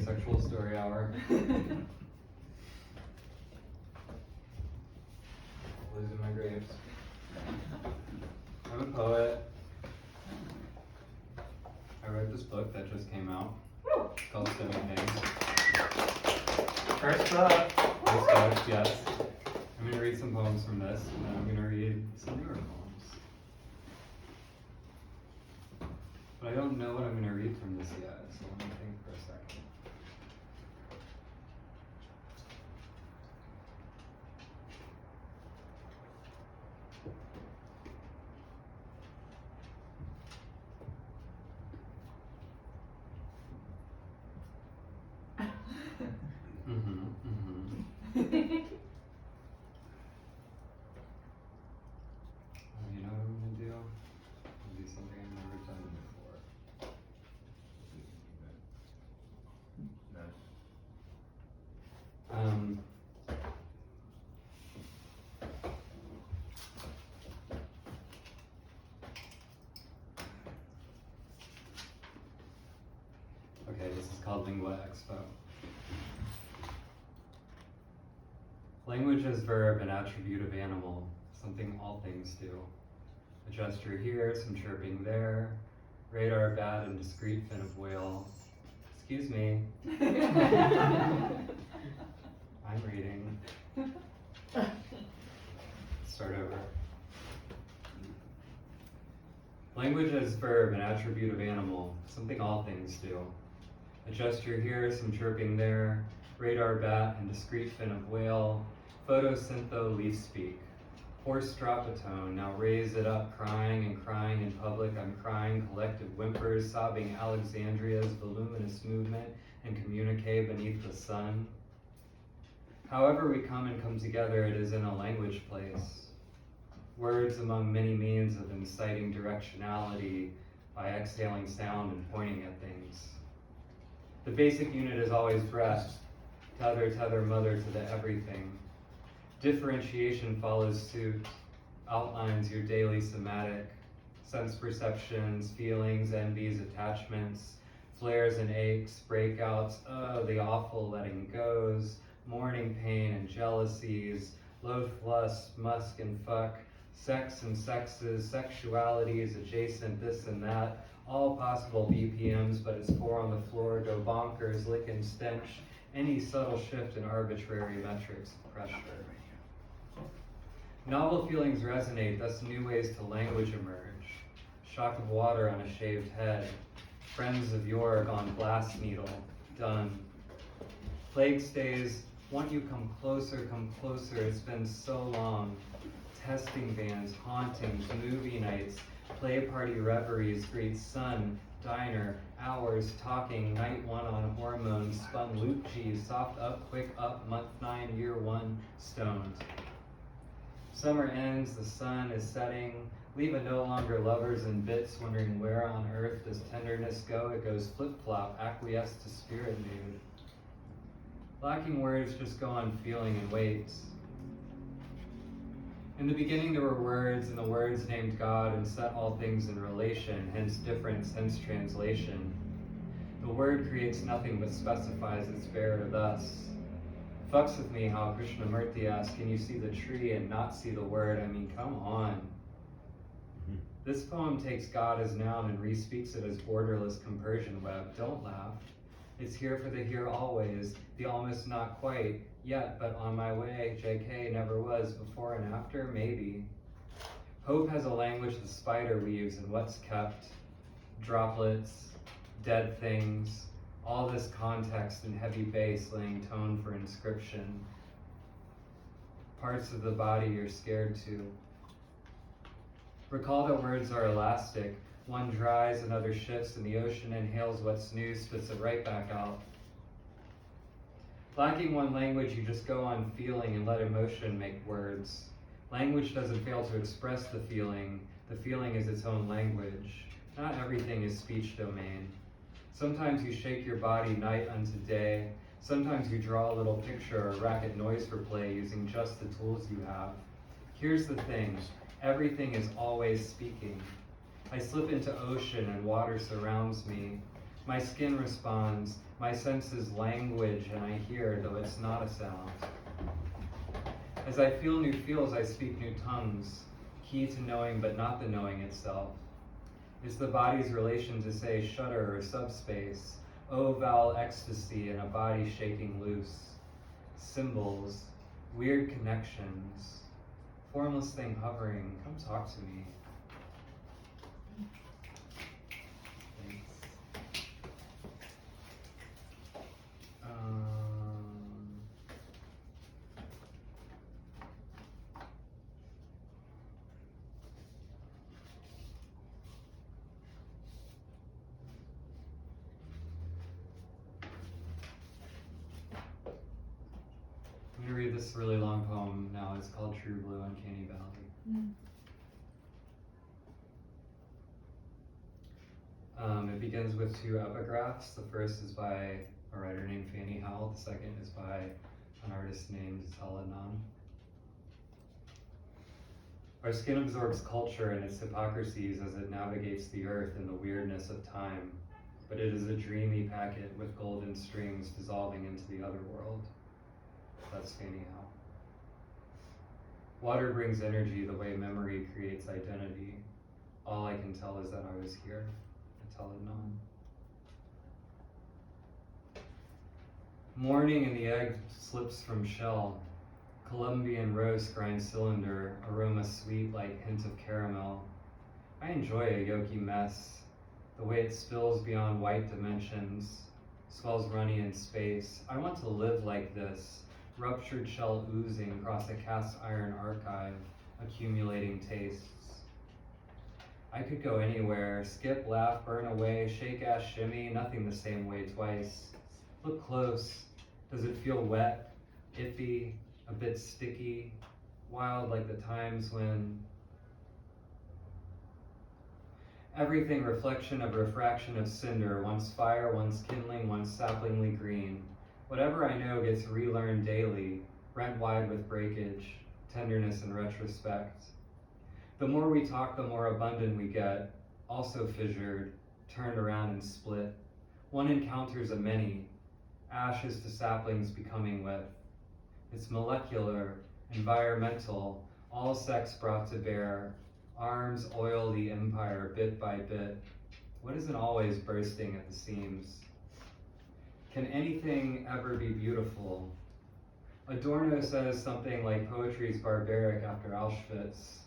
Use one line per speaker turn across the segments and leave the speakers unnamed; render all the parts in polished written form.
Asexual Story Hour. Losing my grapes. I'm a poet. I wrote this book that just came out. It's called Stemming Things.
First book.
First book, yes. I'm going to read some poems from this, and then I'm going to read some newer poems. But I don't know what I'm going to read from this yet, so let me think for a second. You know what I'm going to do? I'll do something I've never done before. Okay, this is called Lingua Expo. Language is verb and attribute of animal, something all things do. A gesture here, some chirping there, radar bat and discreet fin of whale. Excuse me. I'm reading. Start over. Language is verb and attribute of animal, something all things do. A gesture here, some chirping there, radar bat and discreet fin of whale, photosyntho leaf speak. Horse drop a tone, now raise it up, crying and crying in public. I'm crying collective whimpers, sobbing Alexandria's voluminous movement and communique beneath the sun. However we come and come together, it is in a language place. Words among many means of inciting directionality by exhaling sound and pointing at things. The basic unit is always breath. Tether, tether, mother to the everything. Differentiation follows suit, outlines your daily somatic, sense perceptions, feelings, envies, attachments, flares and aches, breakouts, the awful letting goes, morning pain and jealousies, loath, lust, musk and fuck, sex and sexes, sexualities, adjacent this and that, all possible BPMs, but it's 4 on the floor, go bonkers, lick and stench, any subtle shift in arbitrary metrics of pressure. Novel feelings resonate, thus new ways to language emerge. Shock of water on a shaved head. Friends of yore gone blast needle. Done. Plague stays, want you come closer, it's been so long. Testing vans, hauntings, movie nights, play party reveries, great sun, diner, hours, talking, night 1 on hormones, spun loop G's, soft up, quick up, month 9, year 1, stoned. Summer ends, the sun is setting, leave a no longer lovers in bits, wondering where on earth does tenderness go? It goes flip-flop, acquiesce to spirit mood. Lacking words, just go on feeling and waits. In the beginning there were words, and the words named God and set all things in relation, hence difference, hence translation. The word creates nothing but specifies its bearer thus. Fucks with me how Krishnamurti asks, can you see the tree and not see the word? I mean, come on. This poem takes God as noun and re-speaks it as borderless compersion web. Don't laugh. It's here for the here always, the almost not quite, yet but on my way. JK never was, before and after, maybe. Hope has a language the spider weaves and what's kept. Droplets, dead things, all this context and heavy bass laying tone for inscription. Parts of the body you're scared to. Recall that words are elastic. One dries, another shifts, and the ocean inhales what's new, spits it right back out. Lacking one language, you just go on feeling and let emotion make words. Language doesn't fail to express the feeling is its own language. Not everything is speech domain. Sometimes you shake your body night unto day. Sometimes you draw a little picture or racket noise for play using just the tools you have. Here's the thing, everything is always speaking. I slip into ocean and water surrounds me. My skin responds, my senses language, and I hear, though it's not a sound. As I feel new feels, I speak new tongues, key to knowing but not the knowing itself. It's the body's relation to, say, shudder or subspace, vowel ecstasy and a body shaking loose. Symbols, weird connections, formless thing hovering, come talk to me. Thanks. I'm going to read this really long poem now. It's called True Blue, Uncanny Valley. It begins with two epigraphs. The first is by a writer named Fanny Howell. The second is by an artist named Salanan. Our skin absorbs culture and its hypocrisies as it navigates the earth in the weirdness of time, but it is a dreamy packet with golden strings dissolving into the other world. That's Fanny Howell. Water brings energy the way memory creates identity. All I can tell is that I was here. I tell it none. Morning and the egg slips from shell. Colombian roast grinds cylinder, aroma sweet like hint of caramel. I enjoy a yolky mess, the way it spills beyond white dimensions, swells runny in space. I want to live like this, ruptured shell oozing across a cast iron archive, accumulating tastes. I could go anywhere, skip, laugh, burn away, shake ass, shimmy, nothing the same way twice. Look close. Does it feel wet, iffy, a bit sticky, wild like the times when everything reflection of refraction of cinder, once fire, once kindling, once saplingly green. Whatever I know gets relearned daily, rent wide with breakage, tenderness and retrospect. The more we talk, the more abundant we get, also fissured, turned around and split. One encounters a many, ashes to saplings becoming with. It's molecular, environmental, all sex brought to bear, arms oil the empire bit by bit. What isn't always bursting at the seams? Can anything ever be beautiful? Adorno says something like poetry's barbaric after Auschwitz.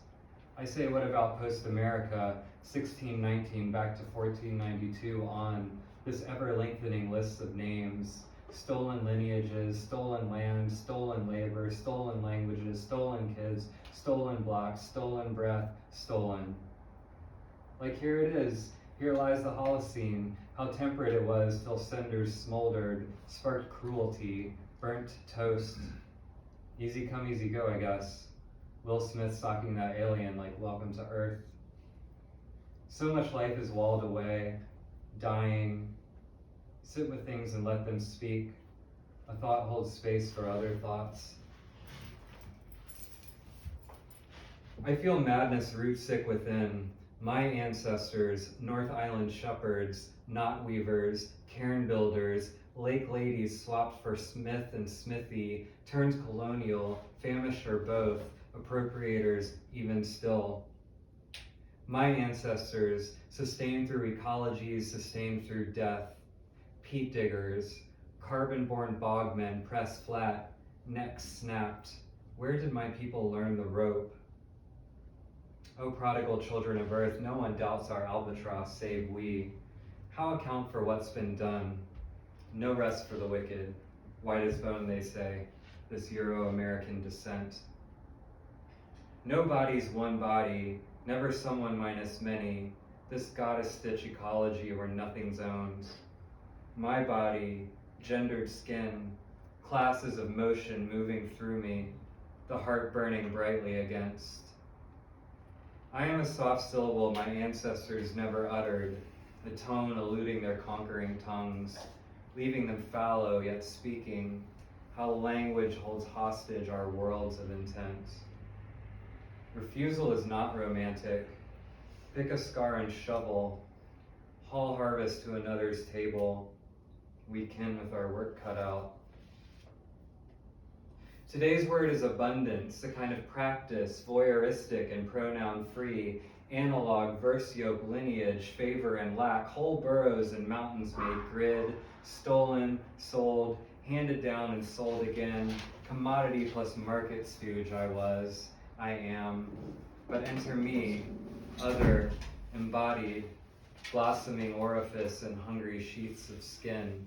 I say, what about post-America, 1619 back to 1492 on, this ever-lengthening list of names, stolen lineages, stolen land, stolen labor, stolen languages, stolen kids, stolen blocks, stolen breath, stolen. Like here it is, here lies the Holocene, how temperate it was till cinders smoldered, sparked cruelty, burnt toast. Easy come, easy go, I guess. Will Smith stalking that alien like welcome to Earth. So much life is walled away, dying. Sit with things and let them speak. A thought holds space for other thoughts. I feel madness root sick within. My ancestors, North Island shepherds, knot weavers, cairn builders, lake ladies swapped for Smith and Smithy, turned colonial, famished or both, appropriators even still. My ancestors, sustained through ecologies, sustained through death, peat diggers, carbon-born bogmen pressed flat, necks snapped. Where did my people learn the rope? O prodigal children of earth, no one doubts our albatross save we. How account for what's been done? No rest for the wicked. White as bone, they say, this Euro-American descent. No body's one body, never someone minus many, this goddess-stitch ecology where nothing's owned. My body, gendered skin, classes of motion moving through me, the heart burning brightly against. I am a soft syllable my ancestors never uttered, the tone eluding their conquering tongues, leaving them fallow yet speaking, how language holds hostage our worlds of intent. Refusal is not romantic. Pick a scar and shovel. haul harvest to another's table, we kin with our work cut out. Today's word is abundance, a kind of practice, voyeuristic and pronoun-free, analog, verse yoke, lineage, favor and lack, whole boroughs and mountains made grid, stolen, sold, handed down and sold again, commodity plus market stooge I am, but enter me, other, embodied, blossoming orifice and hungry sheaths of skin.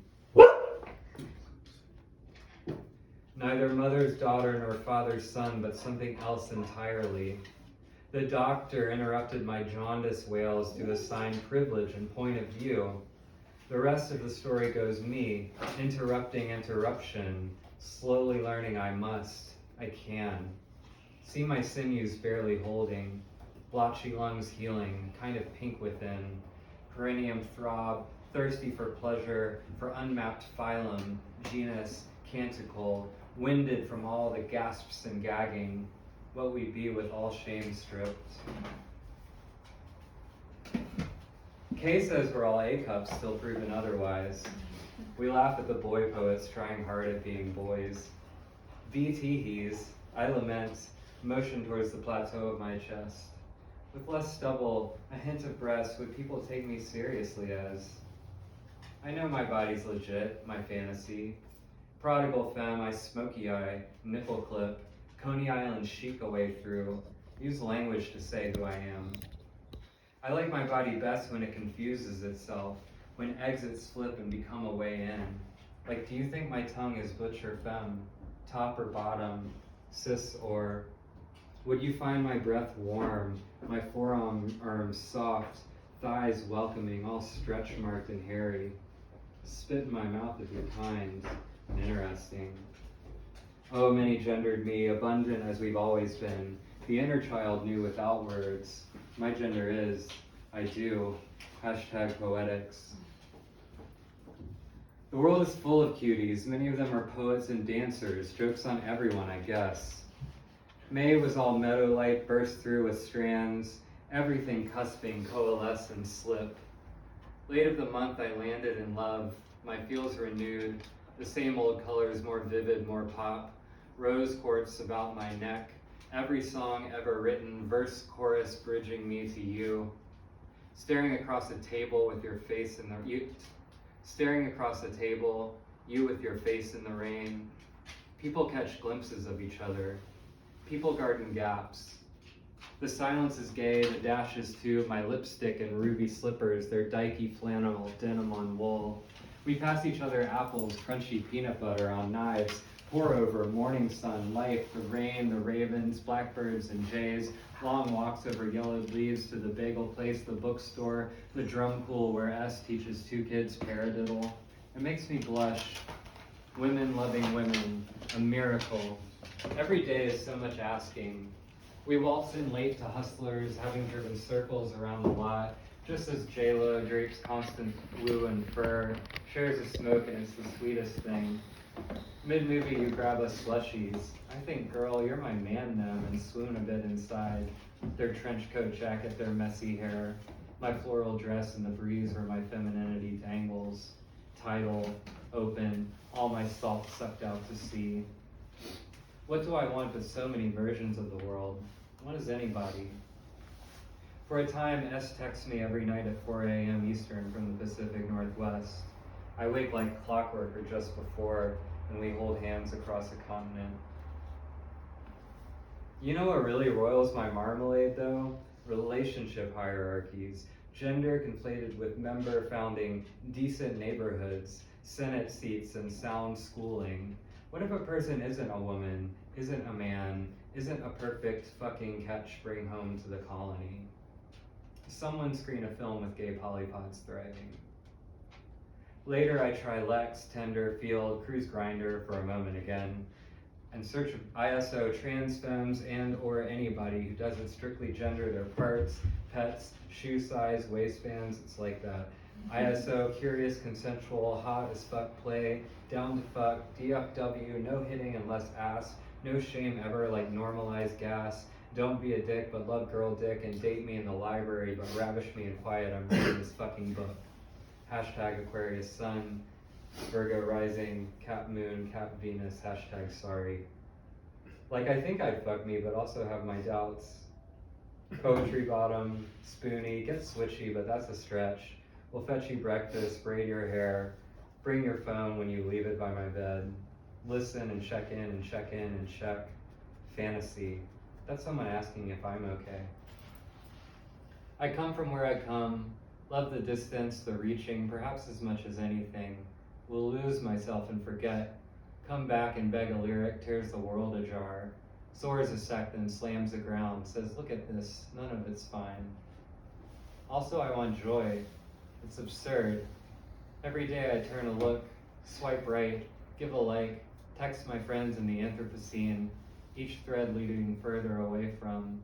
Neither mother's daughter nor father's son, but something else entirely. The doctor interrupted my jaundice wails to assign privilege and point of view. The rest of the story goes me, interrupting interruption, slowly learning I must, I can. See my sinews barely holding, blotchy lungs healing, kind of pink within, perineum throb, thirsty for pleasure, for unmapped phylum, genus, canticle, winded from all the gasps and gagging, what we be with all shame stripped. Kay says we're all A-cups, still proven otherwise. We laugh at the boy poets trying hard at being boys. Be teehees, I lament, motion towards the plateau of my chest. With less stubble, a hint of breast, would people take me seriously as? I know my body's legit, my fantasy. Prodigal femme, I smoky eye, nipple clip, Coney Island chic a way through, use language to say who I am. I like my body best when it confuses itself, when exits flip and become a way in. Like, do you think my tongue is butch or femme, top or bottom, cis or? Would you find my breath warm, my forearms soft, thighs welcoming, all stretch marked and hairy? Spit in my mouth if you're kind. Interesting. Oh, many gendered me, abundant as we've always been. The inner child knew without words. My gender is, I do. #poetics. The world is full of cuties. Many of them are poets and dancers. Jokes on everyone, I guess. May was all meadow light, burst through with strands. Everything cusping, coalesce and slip. Late of the month I landed in love. My feels renewed. The same old colors, more vivid, more pop. Rose quartz about my neck. Every song ever written, verse, chorus, bridging me to you. Staring across a table with your face in the staring across the table, you with your face in the rain. People catch glimpses of each other. People garden gaps. The silence is gay, the dashes too, my lipstick and ruby slippers, their dykey flannel, denim on wool. We pass each other apples, crunchy peanut butter on knives, pour over, morning sun, life, the rain, the ravens, blackbirds and jays, long walks over yellowed leaves to the bagel place, the bookstore, the drum pool where S teaches two kids paradiddle. It makes me blush. Women loving women, a miracle. Every day is so much asking. We waltz in late to hustlers, having driven circles around the lot, just as J-Lo drapes constant blue and fur, shares a smoke and it's the sweetest thing. Mid-movie you grab us slushies. I think, girl, you're my man them, and swoon a bit inside. Their trench coat jacket, their messy hair, my floral dress in the breeze where my femininity tangles. Tidal, open, all my salt sucked out to sea. What do I want but so many versions of the world? What is anybody? For a time, S texts me every night at 4 a.m. Eastern from the Pacific Northwest. I wake like clockwork or just before, and we hold hands across a continent. You know what really roils my marmalade, though? Relationship hierarchies. Gender conflated with member founding decent neighborhoods, Senate seats, and sound schooling. What if a person isn't a woman, isn't a man, isn't a perfect fucking catch bring home to the colony? Someone screen a film with gay polypods thriving. Later I try Lex, Tender, Field, Cruise Grinder for a moment again, and search ISO trans femmes and or anybody who doesn't strictly gender their parts, pets, shoe size, waistbands, it's like that. ISO, curious, consensual, hot as fuck play, down to fuck, DFW, no hitting unless ass, no shame ever like normalized gas, don't be a dick but love girl dick and date me in the library but ravish me in quiet, I'm reading this fucking book. hashtag Aquarius Sun, Virgo rising, Cap Moon, Cap Venus, hashtag sorry. Like I think I'd fuck me, but also have my doubts. Poetry bottom, spoony, get switchy, but that's a stretch. We'll fetch you breakfast, braid your hair, bring your phone when you leave it by my bed. Listen and check in and check in and check. Fantasy. That's someone asking if I'm okay. I come from where I come, love the distance, the reaching, perhaps as much as anything. Will lose myself and forget. Come back and beg a lyric, tears the world ajar. Soars a sec, then slams the ground, says, look at this, none of it's fine. Also, I want joy. It's absurd. Every day I turn a look, swipe right, give a like, text my friends in the Anthropocene, each thread leading further away from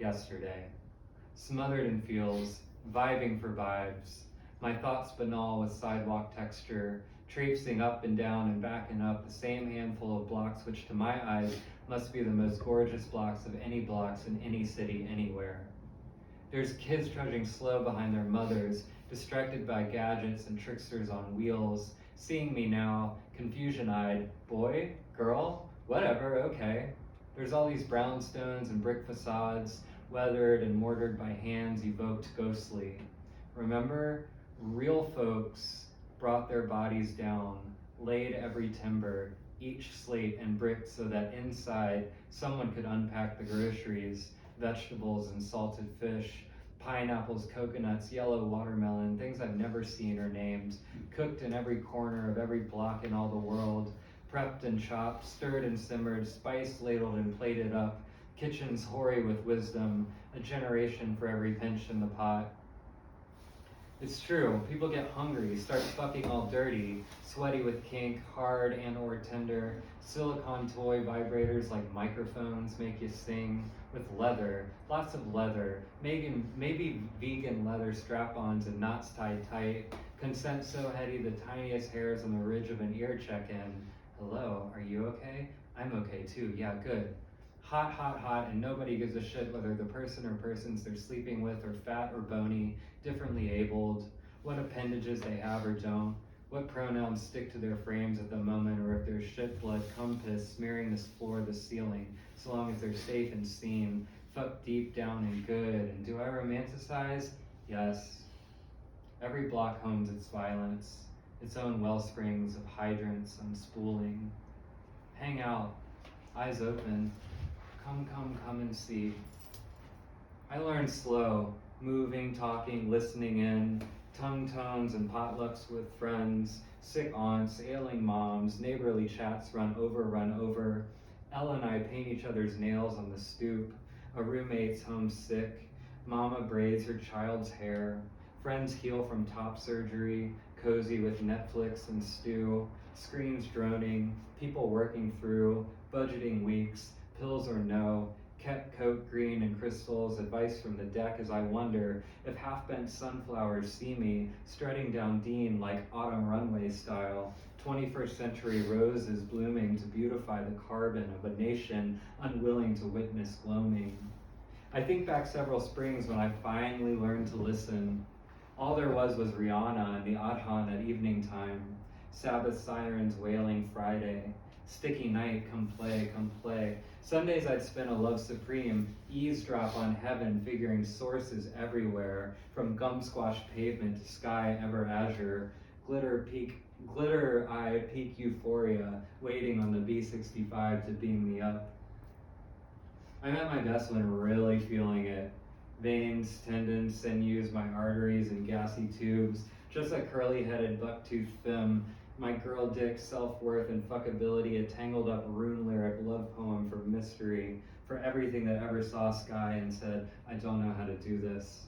yesterday. Smothered in feels, vibing for vibes, my thoughts banal with sidewalk texture, traipsing up and down and back and up the same handful of blocks which to my eyes must be the most gorgeous blocks of any blocks in any city anywhere. There's kids trudging slow behind their mothers, distracted by gadgets and tricksters on wheels, seeing me now, confusion-eyed, boy, girl, whatever, okay. There's all these brownstones and brick facades, weathered and mortared by hands evoked ghostly. Remember, real folks brought their bodies down, laid every timber, each slate and brick so that inside someone could unpack the groceries, vegetables and salted fish, pineapples, coconuts, yellow watermelon, things I've never seen or named, cooked in every corner of every block in all the world, prepped and chopped, stirred and simmered, spiced, ladled and plated up, kitchens hoary with wisdom, a generation for every pinch in the pot. It's true, people get hungry, start fucking all dirty, sweaty with kink, hard and or tender, silicone toy vibrators like microphones make you sing, with leather, lots of leather, maybe vegan leather strap-ons and knots tied tight, consent so heady the tiniest hairs on the ridge of an ear check-in. Hello, are you okay? I'm okay too, yeah, good. Hot, hot, hot, and nobody gives a shit whether the person or persons they're sleeping with are fat or bony, differently abled, what appendages they have or don't, what pronouns stick to their frames at the moment, or if there's shit, blood, cum piss smearing this floor, the ceiling, so long as they're safe and seen, fuck deep down and good. And do I romanticize? Yes. Every block homes its violence, its own well springs of hydrants unspooling. Hang out, eyes open. Come and see. I learned slow, moving, talking, listening in, tongue tones and potlucks with friends, sick aunts, ailing moms, neighborly chats run over. Elle and I paint each other's nails on the stoop, a roommate's homesick, mama braids her child's hair, friends heal from top surgery, cozy with Netflix and stew, screens droning, people working through, budgeting weeks, pills or no, kept coat green and crystals, advice from the deck as I wonder if half-bent sunflowers see me strutting down Dean like autumn runway style, 21st century roses blooming to beautify the carbon of a nation unwilling to witness gloaming. I think back several springs when I finally learned to listen. All there was Rihanna and the Adhan at evening time, Sabbath sirens wailing Friday, sticky night, come play. Sundays I'd spend a love supreme, eavesdrop on heaven, figuring sources everywhere, from gum squash pavement to sky ever azure, glitter eye peak euphoria, waiting on the B65 to beam me up. I'm at my best when really feeling it. Veins, tendons, sinews, my arteries and gassy tubes, just a curly-headed buck-toothed femme, my girl dick, self-worth, and fuckability, a tangled up rune lyric love poem for mystery, for everything that ever saw sky and said, I don't know how to do this.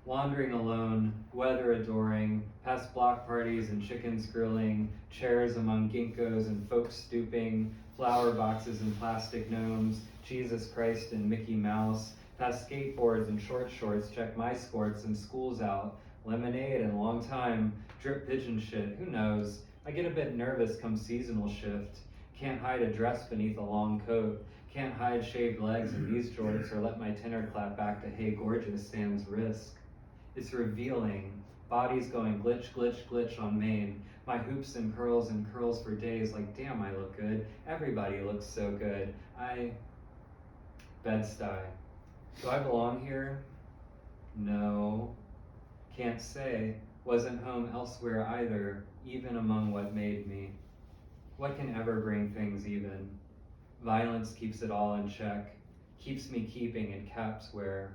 Wandering alone, weather adoring, past block parties and chickens grilling, chairs among ginkgos and folks stooping, flower boxes and plastic gnomes, Jesus Christ and Mickey Mouse, past skateboards and short shorts, check my squirts and school's out, lemonade and long time, drip pigeon shit, who knows? I get a bit nervous come seasonal shift. Can't hide a dress beneath a long coat. Can't hide shaved legs in these jorts or let my tenor clap back to Hey Gorgeous sans risk. It's revealing. Bodies going glitch, glitch, glitch on Main. My hoops and curls for days like, damn, I look good. Everybody looks so good. Bed-Stuy. Do I belong here? No. Can't say. Wasn't home elsewhere either, even among what made me. What can ever bring things even? Violence keeps it all in check, keeps me keeping in caps where.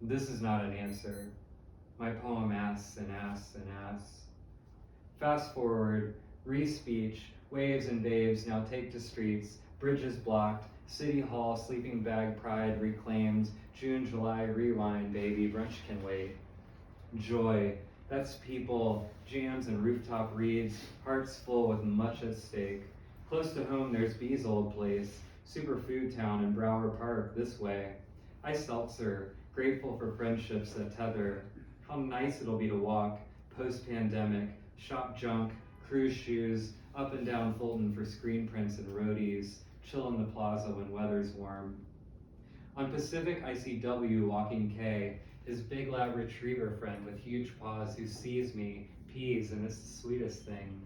This is not an answer. My poem asks and asks and asks. Fast forward, re-speech, waves and babes now take to streets, bridges blocked, City Hall, sleeping bag pride reclaimed, June, July, rewind, baby, brunch can wait. Joy, that's people, jams and rooftop reads, hearts full with much at stake. Close to home there's B's old place, superfood town in Brower Park this way. I seltzer, grateful for friendships that tether. How nice it'll be to walk, post-pandemic, shop junk, cruise shoes, up and down Fulton for screen prints and roadies, chill in the plaza when weather's warm. On Pacific, I see W walking K, his big lab retriever friend with huge paws who sees me, pees, and it's the sweetest thing.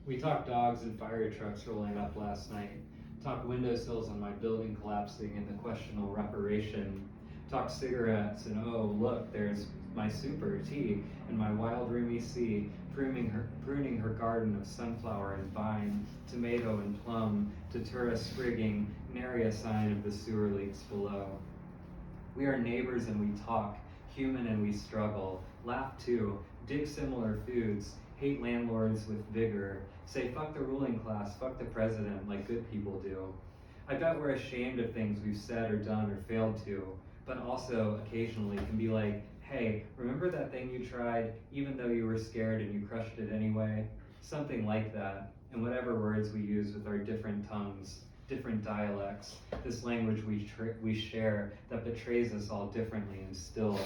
We talked dogs and fire trucks rolling up last night, talked windowsills on my building collapsing and the questionable reparation, talked cigarettes and oh look, there's my super T and my wild roomy C, pruning her garden of sunflower and vine, tomato and plum, datura sprigging, nary a sign of the sewer leaks below. We are neighbors and we talk, human and we struggle, laugh too, dig similar foods, hate landlords with vigor, say fuck the ruling class, fuck the president like good people do. I bet we're ashamed of things we've said or done or failed to, but also occasionally can be like, hey, remember that thing you tried even though you were scared and you crushed it anyway? Something like that, and whatever words we use with our different tongues, different dialects, this language we share that betrays us all differently and still.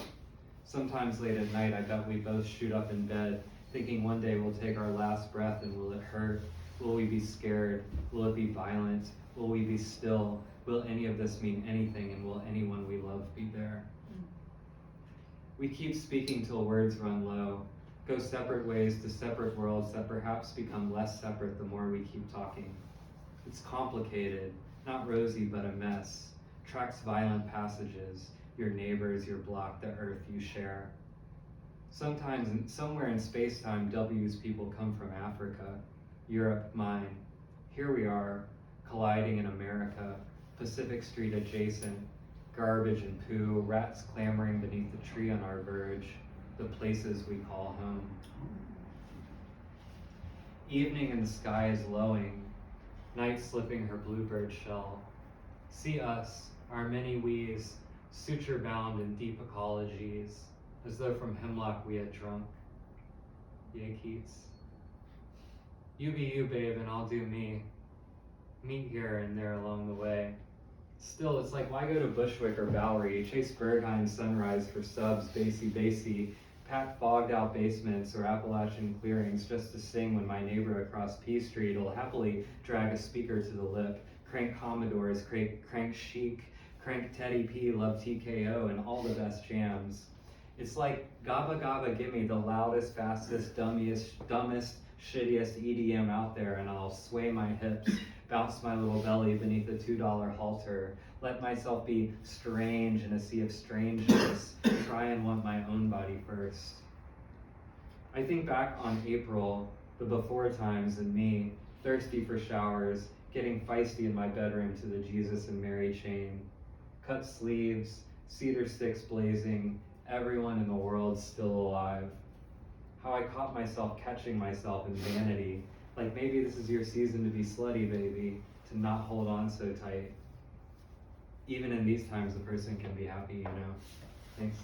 Sometimes late at night I bet we both shoot up in bed, thinking one day we'll take our last breath and will it hurt? Will we be scared? Will it be violent? Will we be still? Will any of this mean anything, and will anyone we love be there? We keep speaking till words run low, go separate ways to separate worlds that perhaps become less separate the more we keep talking. It's complicated, not rosy but a mess, tracks violent passages, your neighbors, your block, the earth you share. Sometimes, somewhere in space-time, W's people come from Africa, Europe, mine. Here we are, colliding in America, Pacific Street adjacent, garbage and poo, rats clamoring beneath the tree on our verge, the places we call home. Evening and the sky is lowing, night slipping her bluebird shell. See us, our many we's, suture-bound in deep ecologies, as though from hemlock we had drunk. Yea, Keats. You be you, babe, and I'll do me. Meet here and there along the way. Still, it's like, why go to Bushwick or Bowery, chase Berghain sunrise for subs, bassy, pack fogged out basements or Appalachian clearings just to sing when my neighbor across P Street will happily drag a speaker to the lip, crank Commodores, crank Chic, crank Teddy P, love TKO, and all the best jams. It's like, gabba gabba, give me the loudest, fastest, dumbest, shittiest EDM out there, and I'll sway my hips, bounce my little belly beneath a $2 halter, let myself be strange in a sea of strangeness, try and want my own body first. I think back on April, the before times, and me, thirsty for showers, getting feisty in my bedroom to the Jesus and Mary chain. Cut sleeves, cedar sticks blazing, everyone in the world still alive. How I caught myself catching myself in vanity, like maybe this is your season to be slutty, baby, to not hold on so tight. Even in these times, a person can be happy, you know. Thanks.